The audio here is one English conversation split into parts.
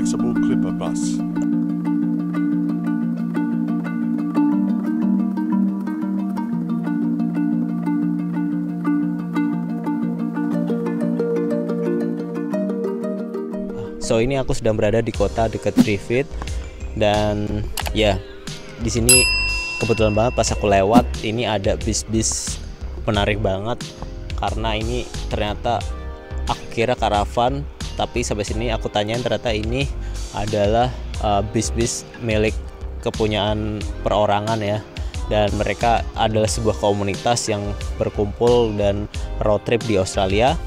Flexible Clipper bus. So ini aku sedang berada di kota dekat Griffith dan ya di sini kebetulan banget pas aku lewat ini ada bis-bis menarik banget karena ini ternyata aku kira karavan tapi sampai sini aku tanyain ternyata ini adalah bis-bis milik kepunyaan perorangan ya, dan mereka adalah sebuah komunitas yang berkumpul dan road trip di Australia.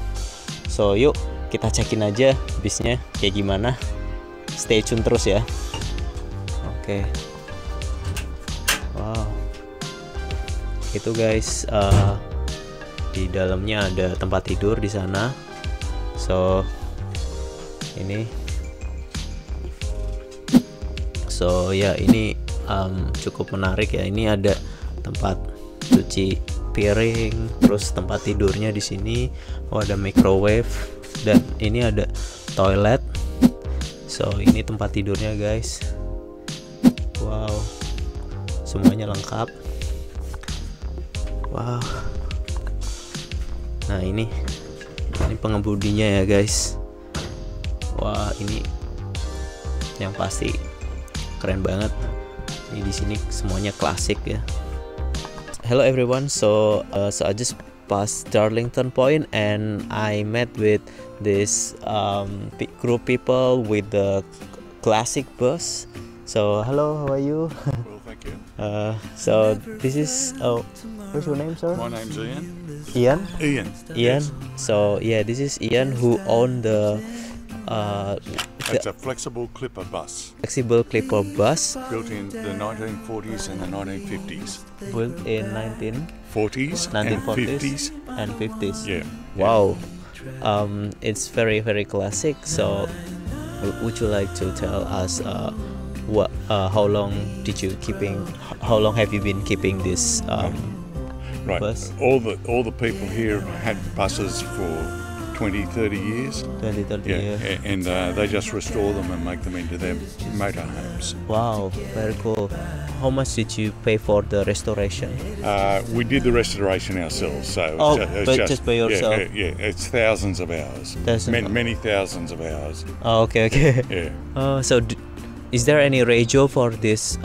So yuk kita cekin aja bisnya kayak gimana. Stay tune terus ya. Oke. Wow. Itu guys, di dalamnya ada tempat tidur di sana. So ini. So ya ini cukup menarik ya. Ini ada tempat cuci piring, terus tempat tidurnya di sini. Oh, ada microwave. Dan ini ada toilet. So ini tempat tidurnya guys. Wow, semuanya lengkap. Wow. Nah ini pengemudinya ya guys. Wah, ini yang pasti keren banget. Ini di sini semuanya klasik ya. Hello everyone. So I just passed Darlington Point and I met with this group people with the classic bus. So hello, how are you? Well, thank you. So this is what's your name, sir? My name's Ian. Ian. Ian. Ian. Yes. So yeah, this is Ian who owned the It's a flexible clipper bus flexible clipper bus built in the 1940s and the 1950s. built in 40s and 1940s 50s. and 50s. Yeah. Wow. It's very classic. So would you like to tell us how long have you been keeping this Right. bus? All the people here had buses for 20-30 years. 20-30 Yeah. years. And they just restore them and make them into their motorhomes. Wow, very cool. How much did you pay for the restoration? We did the restoration ourselves, so Oh, it's but just by yourself? Yeah, it's thousands of hours, many thousands of hours. Oh, okay. Yeah. So is there any radio for these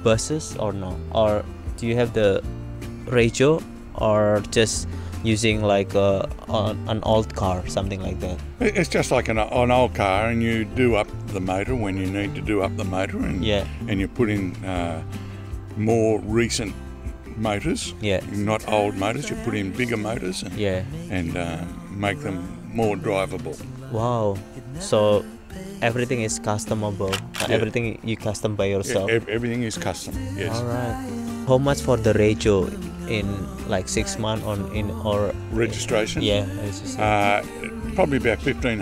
buses or no? Or do you have the radio or just using like an old car, something like that? It's just like an old car, and you do up the motor when you need to do up the motor, and and you put in more recent motors. Yeah. Not old motors. You put in bigger motors, and and make them more drivable. Wow. So everything is customable. Everything you custom by yourself. Yeah, everything is custom. Yes. All right. How much for the radio in like 6 months or Registration? Yeah. Probably about $1,500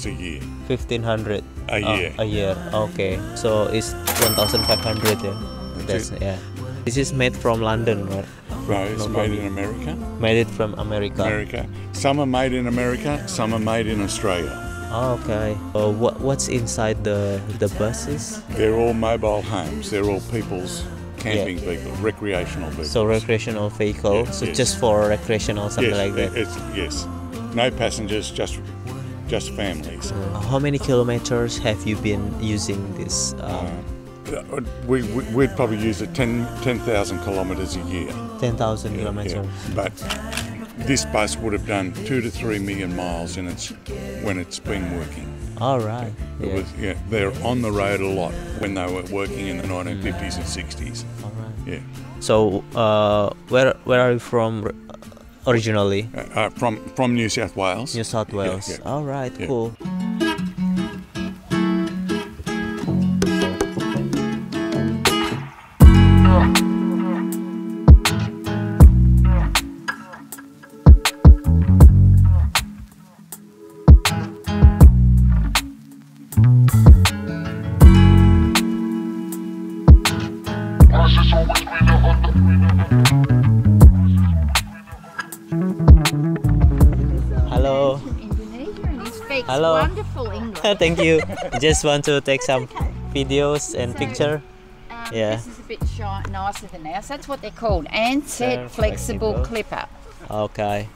a year. 1,500 a year. A year. Okay. So it's 1,500. Yeah. That's it. Yeah. This is made from London, right? Right. It's made in America. Made it from America. Some are made in America. Some are made in Australia. Oh, okay. What's inside the buses? They're all mobile homes. They're all people's camping vehicles, recreational vehicles. So recreational vehicle. Yeah, so yes. just for recreational, something yes, like that. Yes. No passengers, just families. How many kilometers have you been using this? We'd probably use it 10,000 kilometres a year. 10,000 kilometers. Yeah. But this bus would have done 2 to 3 million miles when it's been working. All right. They're on the road a lot when they were working in the 1950s and 60s. All right. Yeah. So where are you from originally? From New South Wales. New South Wales. Yeah. All right. Yeah. Cool. Indonesia and he's speaks Hello. wonderful English. Thank you. Just want to take some videos and So, picture. Yeah. This is a bit nicer than ours. That's what they're called. Ansair Flexible Clipper. Okay.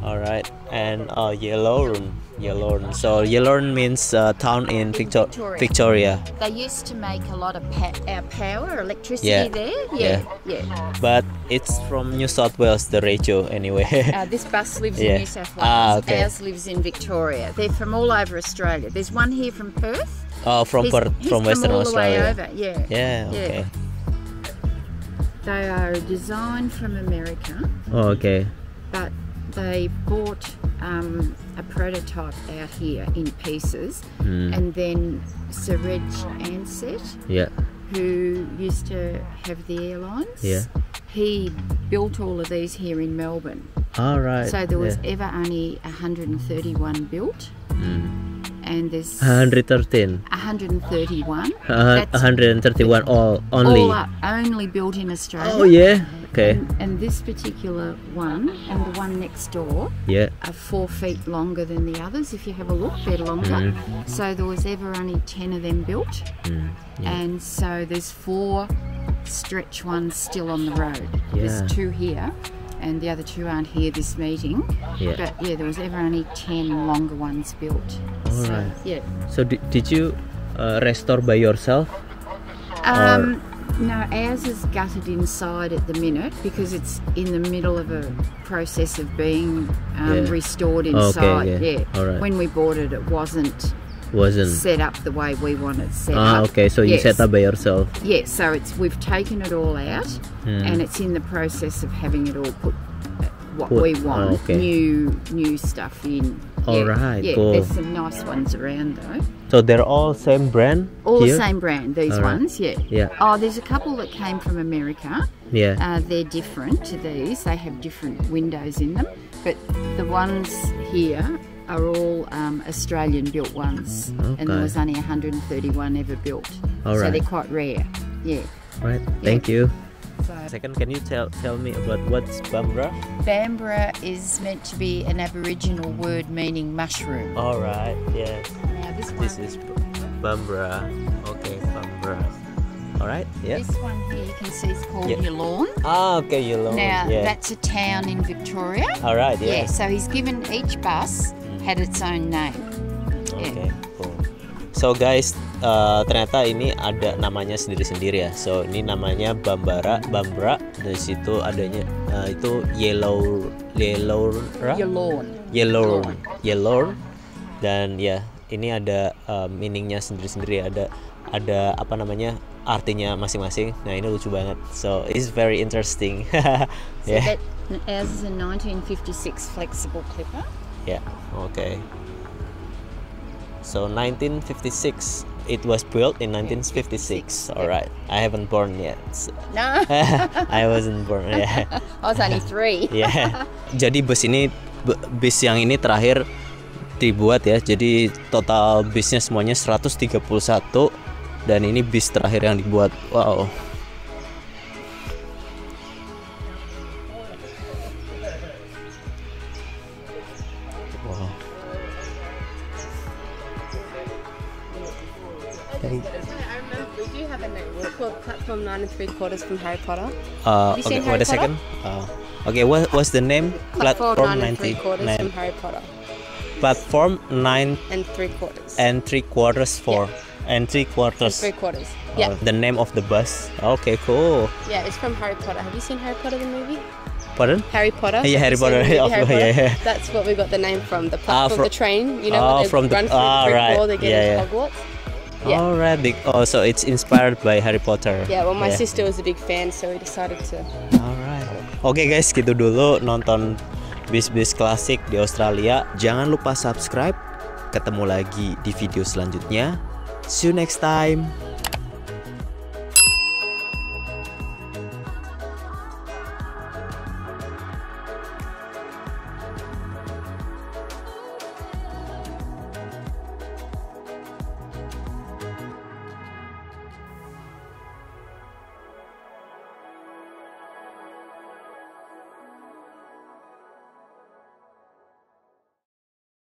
All right. And Yellowrun. So Yellowrun means town in Victoria. They used to make a lot of power, electricity Yeah. there. Yeah. But it's from New South Wales, the ratio anyway. This bus lives Yeah. in New South Wales. Okay. Ours lives in Victoria. They're from all over Australia. There's one here from Perth. Oh, from Perth, He's from come Western all the way Australia. over. Yeah. Yeah. Okay. They are designed from America, Oh, okay. but they bought a prototype out here in pieces, and then Sir Reg Ansett, Yeah. who used to have the airlines, he built all of these here in Melbourne. All right. So there was ever only 131 built, and there's 113. 131. 131 all only. All up, only built in Australia. Oh yeah. Okay. And this particular one and the one next door Yeah. are 4 feet longer than the others. If you have a look, they're longer. So there was ever only 10 of them built, and so there's 4 stretch ones still on the road. There's 2 here, and the other 2 aren't here this meeting. Yeah. But yeah, there was ever only 10 longer ones built. So Alright. yeah. So did you restore by yourself? No, ours is gutted inside at the minute because it's in the middle of a process of being restored inside. Alright. When we bought it, it wasn't set up the way we want it set up. Okay. So you set up by yourself. Yeah, so we've taken it all out, and it's in the process of having it all put we want. New stuff in. Alright, yeah, cool. There's some nice ones around though. So they're all same brand? All here? the same brand, these Alright. ones, yeah. Yeah. Oh, there's a couple that came from America. Yeah. They're different to these. They have different windows in them. But the ones here are all Australian built ones. And there was only 131 ever built. So Alright. they're quite rare. Yeah. Right. Thank you. So Second, can you tell me about what's Bambara? Bambara is meant to be an Aboriginal word meaning mushroom. All right. Yes. Now This is Bambara. Okay, Bambara. All right. Yeah. This one here you can see is called Yeah. Yallourn. Ah, okay, Yellow. Now Yeah. that's a town in Victoria. All right. Yeah, Yeah. so he's given each bus had its own name. Okay, cool. So guys, ternyata ini ada namanya sendiri-sendiri ya. So ini namanya Bambara. Dari situ adanya itu Yellow. Dan ya ini ada meaningnya sendiri-sendiri. Ada apa namanya artinya masing-masing. Nah ini lucu banget. So it's very interesting. So that ours is a 1956 flexible clipper. Yeah. Okay. So 1956, it was built in 1956. All right, I haven't born yet. So. No, I wasn't born. Yeah. I was only 3. Yeah. Jadi bis yang ini terakhir dibuat ya. Jadi total bisnya semuanya 131 dan ini bis terakhir yang dibuat. Wow. I remember we do have a notebook called Platform 9 3/4 from Harry Potter. Okay, seen wait Harry a second. Okay, what's the name? Platform 9 3/4 from Harry Potter. Platform 9 and 3/4. and 3/4 for and 3/4. 3/4. Yeah. The name of the bus. Okay, cool. Yeah, it's from Harry Potter. Have you seen Harry Potter the movie? Pardon? Harry Potter. Yeah, Harry Have you seen Potter. the movie Of Harry course, Potter? yeah. That's what we got the name from. The platform, the train. You know, Oh, what they from the- run through the brick right. wall, they get Yeah, into yeah. Hogwarts. Yeah. Alright, so it's inspired by Harry Potter. Yeah, well, my sister was a big fan, so we decided to. Alright. Oke guys, gitu dulu nonton bis-bis klasik di Australia. Jangan lupa subscribe. Ketemu lagi di video selanjutnya. See you next time.